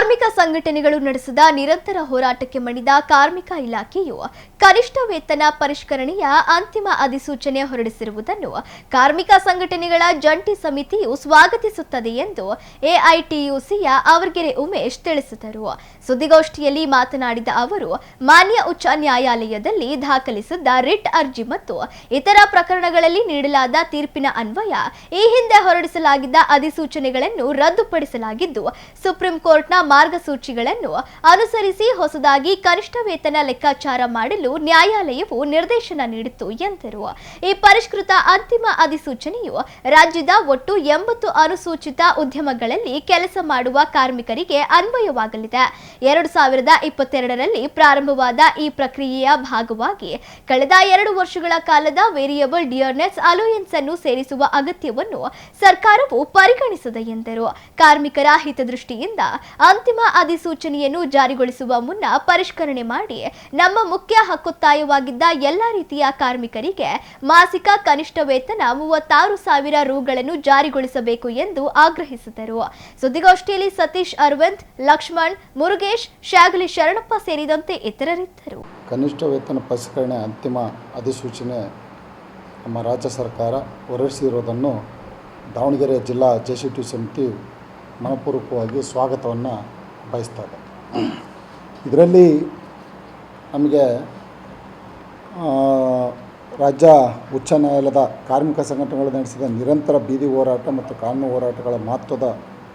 ಕಾರ್ಮಿಕ ಸಂಘಟನೆಗಳು ನಡೆಸಿದ ನಿರಂತರ ಹೋರಾಟಕ್ಕೆ ಮಣಿದ ಕಾರ್ಮಿಕ ಇಲಾಖೆಯು ಕನಿಷ್ಠ ವೇತನ ಪರಿಷ್ಕರಣೆಯ ಅಂತಿಮ ಅಧಿಸೂಚನೆ ಹೊರಡಿಸಿರುವುದನ್ನು ಕಾರ್ಮಿಕ ಸಂಘಟನೆಗಳ ಜಂಟಿ ಸಮಿತಿಯು ಸ್ವಾಗತಿಸುತ್ತದೆ ಎಂದು ಎಐಟಿಯುಸಿಯ ಆವರ್ಗೆರೆ ಉಮೇಶ್ ತಿಳಿಸಿದರು. ಸುದ್ದಿಗೋಷ್ಠಿಯಲ್ಲಿ ಮಾತನಾಡಿದ ಅವರು, ಮಾನ್ಯ ಉಚ್ಚ ನ್ಯಾಯಾಲಯದಲ್ಲಿ ದಾಖಲಿಸಿದ್ದ ರಿಟ್ ಅರ್ಜಿ ಮತ್ತು ಇತರ ಪ್ರಕರಣಗಳಲ್ಲಿ ನೀಡಲಾದ ತೀರ್ಪಿನ ಅನ್ವಯ ಈ ಹಿಂದೆ ಹೊರಡಿಸಲಾಗಿದ್ದ ಅಧಿಸೂಚನೆಗಳನ್ನು ರದ್ದುಪಡಿಸಲಾಗಿದ್ದು, ಸುಪ್ರೀಂ ಕೋರ್ಟ್ನ ಮಾರ್ಗಸೂಚಿಗಳನ್ನು ಅನುಸರಿಸಿ ಹೊಸದಾಗಿ ಕನಿಷ್ಠ ವೇತನ ಲೆಕ್ಕಾಚಾರ ಮಾಡಲು ನ್ಯಾಯಾಲಯವು ನಿರ್ದೇಶನ ನೀಡಿತು ಎಂದರು. ಈ ಪರಿಷ್ಕೃತ ಅಂತಿಮ ಅಧಿಸೂಚನೆಯು ರಾಜ್ಯದ ಒಟ್ಟು 80 ಅನುಸೂಚಿತ ಉದ್ಯಮಗಳಲ್ಲಿ ಕೆಲಸ ಮಾಡುವ ಕಾರ್ಮಿಕರಿಗೆ ಅನ್ವಯವಾಗಲಿದೆ. 2022ರಲ್ಲಿ ಪ್ರಾರಂಭವಾದ ಈ ಪ್ರಕ್ರಿಯೆಯ ಭಾಗವಾಗಿ ಕಳೆದ 2 ವರ್ಷಗಳ ಕಾಲದ ವೇರಿಯಬಲ್ ಡಿಯರ್ನೆಸ್ ಅಲೋಯನ್ಸ್ ಅನ್ನು ಸೇರಿಸುವ ಅಗತ್ಯವನ್ನು ಸರ್ಕಾರವು ಪರಿಗಣಿಸಿದೆ ಎಂದರು. ಕಾರ್ಮಿಕರ ಹಿತದೃಷ್ಟಿಯಿಂದ ಅಂತಿಮ ಅಧಿಸೂಚನೆಯನ್ನು ಜಾರಿಗೊಳಿಸುವ ಮುನ್ನ ಪರಿಷ್ಕರಣೆ ಮಾಡಿ ನಮ್ಮ ಮುಖ್ಯ ಹಕ್ಕೊತ್ತಾಯವಾಗಿದ್ದ ಎಲ್ಲಾ ರೀತಿಯ ಕಾರ್ಮಿಕರಿಗೆ ಮಾಸಿಕ ಕನಿಷ್ಠ ವೇತನ 36,000 ರೂಗಳನ್ನು ಜಾರಿಗೊಳಿಸಬೇಕು ಎಂದು ಆಗ್ರಹಿಸಿದರು. ಸುದ್ದಿಗೋಷ್ಠಿಯಲ್ಲಿ ಸತೀಶ್ ಅರವಿಂದ್, ಲಕ್ಷ್ಮಣ್, ಮುರುಗೇಶ್, ಶಾಗಲಿ ಶರಣಪ್ಪ ಸೇರಿದಂತೆ ಇತರರಿದ್ದರು. ಕನಿಷ್ಠ ವೇತನ ಪರಿಷ್ಕರಣೆ ಅಂತಿಮ ಅಧಿಸೂಚನೆ ನಮ್ಮ ರಾಜ್ಯ ಸರ್ಕಾರ ಹೊರಡಿಸಿರುವುದನ್ನು ದಾವಣಗೆರೆ ಜಿಲ್ಲಾ ಜೆಸಿಟಿ ಸಮಿತಿ ಮನಪೂರ್ವಕವಾಗಿ ಸ್ವಾಗತವನ್ನು ಬಯಸ್ತಾರೆ. ಇದರಲ್ಲಿ ನಮಗೆ ರಾಜ್ಯ ಉಚ್ಚ ನ್ಯಾಯಾಲಯದ ಕಾರ್ಮಿಕ ಸಂಘಟನೆಗಳು ನಡೆಸಿದ ನಿರಂತರ ಬೀದಿ ಹೋರಾಟ ಮತ್ತು ಕಾನೂನು ಹೋರಾಟಗಳ ಮಹತ್ವದ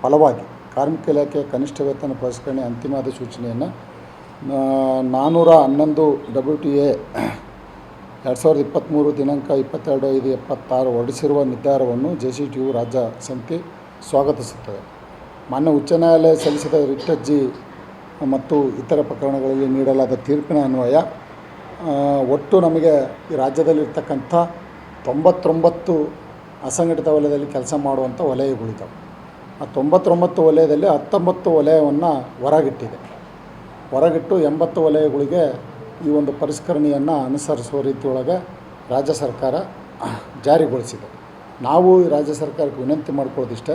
ಫಲವಾಗಿ ಕಾರ್ಮಿಕ ಇಲಾಖೆಯ ಕನಿಷ್ಠ ವೇತನ ಪರಿಷ್ಕರಣೆ ಅಂತಿಮ ಅಧಿಸೂಚನೆಯನ್ನು 411 WTA 2023 ದಿನಾಂಕ 22/5/76 ಹೊರಡಿಸಿರುವ ನಿರ್ಧಾರವನ್ನು ಜೆಸಿಟಿಯು ರಾಜ್ಯ ಸಮಿತಿ ಸ್ವಾಗತಿಸುತ್ತದೆ. ಮಾನ್ಯ ಉಚ್ಚ ನ್ಯಾಯಾಲಯ ಸಲ್ಲಿಸಿದ ರಿಟ್ ಅರ್ಜಿ ಮತ್ತು ಇತರ ಪ್ರಕರಣಗಳಲ್ಲಿ ನೀಡಲಾದ ತೀರ್ಪಿನ ಅನ್ವಯ ಒಟ್ಟು ನಮಗೆ ಈ ರಾಜ್ಯದಲ್ಲಿರ್ತಕ್ಕಂಥ 99 ಅಸಂಘಟಿತ ವಲಯದಲ್ಲಿ ಕೆಲಸ ಮಾಡುವಂಥ ವಲಯಗಳಿದ್ದಾವೆ. ಆ 99 ವಲಯದಲ್ಲಿ 19 ವಲಯವನ್ನು ಹೊರಗಿಟ್ಟು 80 ವಲಯಗಳಿಗೆ ಈ ಒಂದು ಪರಿಷ್ಕರಣೆಯನ್ನು ಅನುಸರಿಸುವ ರೀತಿಯೊಳಗೆ ರಾಜ್ಯ ಸರ್ಕಾರ ಜಾರಿಗೊಳಿಸಿದೆ. ನಾವು ಈ ರಾಜ್ಯ ಸರ್ಕಾರಕ್ಕೆ ವಿನಂತಿ ಮಾಡ್ಕೊಳ್ಳೋದಿಷ್ಟೇ,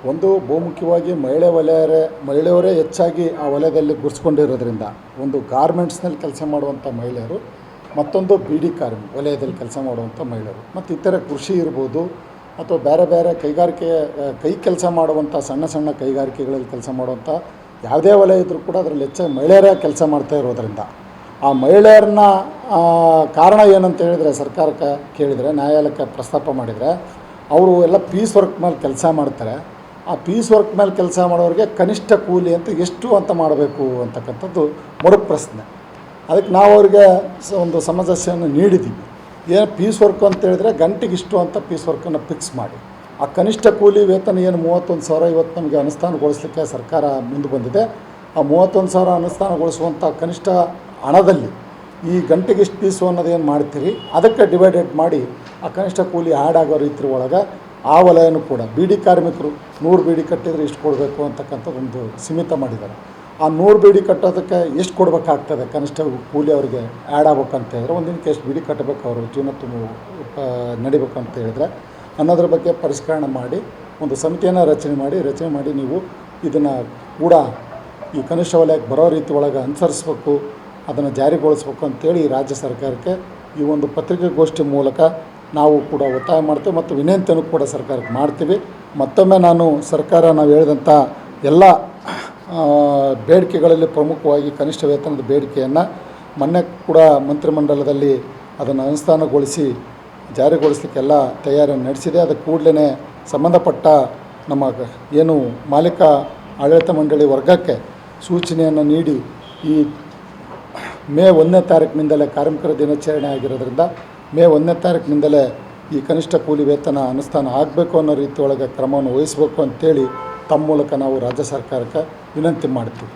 ಒಂದು ಬಹುಮುಖ್ಯವಾಗಿ ಮಹಿಳೆಯರೇ ಹೆಚ್ಚಾಗಿ ಆ ವಲಯದಲ್ಲಿ ಗುರುತಿಸ್ಕೊಂಡಿರೋದ್ರಿಂದ, ಒಂದು ಗಾರ್ಮೆಂಟ್ಸ್ನಲ್ಲಿ ಕೆಲಸ ಮಾಡುವಂಥ ಮಹಿಳೆಯರು, ಮತ್ತೊಂದು ಬಿಡಿ ವಲಯದಲ್ಲಿ ಕೆಲಸ ಮಾಡುವಂಥ ಮಹಿಳೆಯರು, ಮತ್ತು ಇತರ ಕೃಷಿ ಇರ್ಬೋದು ಅಥವಾ ಬೇರೆ ಕೈ ಕೆಲಸ ಮಾಡುವಂಥ ಸಣ್ಣ ಕೈಗಾರಿಕೆಗಳಲ್ಲಿ ಕೆಲಸ ಮಾಡುವಂಥ ಯಾವುದೇ ವಲಯ ಇದ್ದರೂ ಕೂಡ ಅದರಲ್ಲಿ ಹೆಚ್ಚಾಗಿ ಮಹಿಳೆಯರೇ ಕೆಲಸ ಮಾಡ್ತಾ ಇರೋದರಿಂದ ಆ ಮಹಿಳೆಯರನ್ನ ಕಾರಣ ಏನಂತ ಹೇಳಿದರೆ, ಸರ್ಕಾರಕ್ಕೆ ಕೇಳಿದರೆ, ನ್ಯಾಯಾಲಯಕ್ಕೆ ಪ್ರಸ್ತಾಪ ಮಾಡಿದರೆ, ಅವರು ಎಲ್ಲ ಪೀಸ್ ವರ್ಕ್ ಮೇಲೆ ಕೆಲಸ ಮಾಡ್ತಾರೆ. ಆ ಪೀಸ್ ವರ್ಕ್ ಮೇಲೆ ಕೆಲಸ ಮಾಡೋರಿಗೆ ಕನಿಷ್ಠ ಕೂಲಿ ಅಂತ ಎಷ್ಟು ಅಂತ ಮಾಡಬೇಕು ಅಂತಕ್ಕಂಥದ್ದು ಮರು ಪ್ರಶ್ನೆ. ಅದಕ್ಕೆ ನಾವು ಅವ್ರಿಗೆ ಒಂದು ಸಮಸ್ಯೆಯನ್ನು ನೀಡಿದ್ದೀವಿ. ಏನು ಪೀಸ್ ವರ್ಕ್ ಅಂತ ಹೇಳಿದ್ರೆ ಗಂಟೆಗೆ ಇಷ್ಟು ಅಂತ ಪೀಸ್ ವರ್ಕನ್ನು ಫಿಕ್ಸ್ ಮಾಡಿ, ಆ ಕನಿಷ್ಠ ಕೂಲಿ ವೇತನ ಏನು 31,000 ಇವತ್ತು ನಮಗೆ ಅನುಷ್ಠಾನಗೊಳಿಸಲಿಕ್ಕೆ ಸರ್ಕಾರ ಮುಂದೆ ಬಂದಿದೆ. ಆ 31,000 ಅನುಷ್ಠಾನಗೊಳಿಸುವಂಥ ಕನಿಷ್ಠ ಹಣದಲ್ಲಿ ಈ ಗಂಟೆಗೆ ಇಷ್ಟು ಪೀಸು ಅನ್ನೋದೇನು ಮಾಡ್ತೀರಿ ಅದಕ್ಕೆ ಡಿವೈಡೆಡ್ ಮಾಡಿ ಆ ಕನಿಷ್ಠ ಕೂಲಿ ಆ್ಯಡ್ ಆಗೋ ರೀತಿ ಒಳಗೆ ಆ ವಲಯನೂ ಕೂಡ ಬೀಡಿ ಕಾರ್ಮಿಕರು 100 ಬೀಡಿ ಕಟ್ಟಿದರೆ ಇಷ್ಟು ಕೊಡಬೇಕು ಅಂತಕ್ಕಂಥದ್ದೊಂದು ಸೀಮಿತ ಮಾಡಿದ್ದಾರೆ. ಆ 100 ಬೀಡಿ ಕಟ್ಟೋದಕ್ಕೆ ಎಷ್ಟು ಕೊಡಬೇಕಾಗ್ತದೆ ಕನಿಷ್ಠ ಕೂಲಿ ಅವರಿಗೆ ಆ್ಯಡ್ ಆಗ್ಬೇಕಂತ ಹೇಳಿದ್ರೆ, ಒಂದು ದಿನಕ್ಕೆ ಎಷ್ಟು ಬೀಡಿ ಕಟ್ಟಬೇಕು, ಅವರು ಜೀವನ ನಡಿಬೇಕಂತ ಹೇಳಿದ್ರೆ ಅನ್ನೋದ್ರ ಬಗ್ಗೆ ಪರಿಷ್ಕರಣೆ ಮಾಡಿ ಒಂದು ಸಮಿತಿಯನ್ನು ರಚನೆ ಮಾಡಿ ನೀವು ಇದನ್ನು ಕೂಡ ಈ ಕನಿಷ್ಠ ವಲಯಕ್ಕೆ ಬರೋ ರೀತಿ ಒಳಗೆ ಅನುಸರಿಸ್ಬೇಕು, ಅದನ್ನು ಜಾರಿಗೊಳಿಸ್ಬೇಕು ಅಂತೇಳಿ ರಾಜ್ಯ ಸರ್ಕಾರಕ್ಕೆ ಈ ಒಂದು ಪತ್ರಿಕಾಗೋಷ್ಠಿ ಮೂಲಕ ನಾವು ಕೂಡ ಒತ್ತಾಯ ಮಾಡ್ತೇವೆ ಮತ್ತು ವಿನಂತಿಯನ್ನು ಕೂಡ ಸರ್ಕಾರಕ್ಕೆ ಮಾಡ್ತೀವಿ. ಮತ್ತೊಮ್ಮೆ ನಾವು ಹೇಳಿದಂಥ ಎಲ್ಲ ಬೇಡಿಕೆಗಳಲ್ಲಿ ಪ್ರಮುಖವಾಗಿ ಕನಿಷ್ಠ ವೇತನದ ಬೇಡಿಕೆಯನ್ನು ಮೊನ್ನೆ ಕೂಡ ಮಂತ್ರಿಮಂಡಲದಲ್ಲಿ ಅದನ್ನು ಜಾರಿಗೊಳಿಸಲಿಕ್ಕೆಲ್ಲ ತಯಾರಿಯನ್ನು ನಡೆಸಿದೆ. ಅದಕ್ಕೆ ಕೂಡಲೇ ಸಂಬಂಧಪಟ್ಟ ನಮ್ಮ ಏನು ಮಾಲೀಕ ಆಡಳಿತ ಮಂಡಳಿ ವರ್ಗಕ್ಕೆ ಸೂಚನೆಯನ್ನು ನೀಡಿ ಈ ಮೇ 1ನೇ ತಾರೀಕಿನಿಂದಲೇ ಕಾರ್ಮಿಕರ ದಿನಾಚರಣೆ ಆಗಿರೋದ್ರಿಂದ ಮೇ 1ನೇ ತಾರೀಕಿನಿಂದಲೇ ಈ ಕನಿಷ್ಠ ಕೂಲಿ ವೇತನ ಅನುಷ್ಠಾನ ಆಗಬೇಕು ಅನ್ನೋ ರೀತಿಯೊಳಗೆ ಕ್ರಮವನ್ನು ವಹಿಸಬೇಕು ಅಂತೇಳಿ ತಮ್ಮ ಮೂಲಕ ನಾವು ರಾಜ್ಯ ಸರ್ಕಾರಕ್ಕೆ ವಿನಂತಿ ಮಾಡ್ತೀವಿ.